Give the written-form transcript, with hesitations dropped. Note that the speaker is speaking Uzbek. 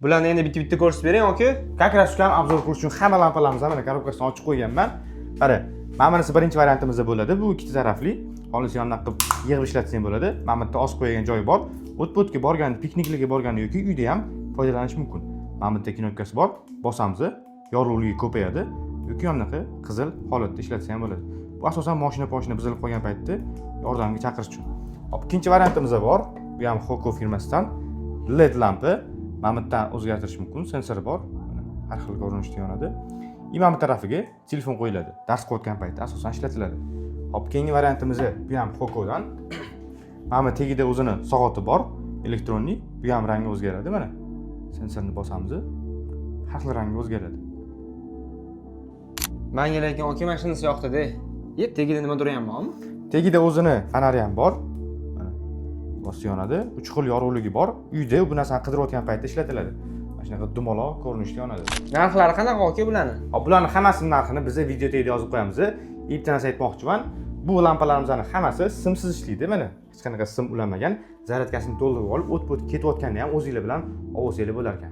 Bularni endi bitta-bitta ko'rsatib bering yoki? Как раз shu ham obzor qilish uchun hamma lampalarimizni mana korobkasini ochib qo'yganman. Qara, mana bunisi birinchi variantimizda bo'ladi. Bu ikkita tarafli. Xolis yondan qilib yig'ib ishlatsang bo'ladi. Mana bu yerda osib qo'ygan joyi bor. O't-o'tga borgan, pikniklarga borgan yoki uyda ham foydalanish mumkin. Mana bu yerda knopkasi bor. Bosamiz, yorug'ligi ko'payadi. Yoki yonaqa qizil holatda ishlatsa ham bo'ladi. Bu asosan mashina buzilib qolgan paytda yordamga chaqirish uchun. Hop, ikkinchi variantimiz bor. Bu ham Hoko firmasidan LED lampa. Mana bu yerdan o'zgartirish mumkin, sensori bor. Mana har xil ko'rinishda yonadi. Mana bu tarafiga telefon qo'yiladi. Dars qilayotgan paytda asosan ishlatiladi. Hop, keyingi variantimiz bu ham Hokodan. Mana bu tagida o'zini soati bor, elektronli. Bu ham rangi o'zgaradi mana. Sensorni bosamiz, har xil rangi o'zgaradi. Menga lekin oke mashinasi yoqdi-da. Tagida nima durayam bormi? Tagida o'zini fonari ham bor. Mana bosib yonadi. 3 xil yorug'ligi bor. Uyda bu narsani qidirayotgan paytda ishlatiladi. Mana shunaqa dumaloq ko'rinishda yonadi. Narxlari qanaqa oke bularni? Hop, bularning hammasining narxini biz video tagida yozib qo'yamiz. Iltimos aytmoqchiman. Bu lampalarimizning hammasi simsiz ishlaydi. Mana hech qanaqa sim ulanmagan. Zaryadkasini to'ldirib olib, o't-o't ketayotganda ham o'zingizlar bilan ovozinglar bo'lar ekan.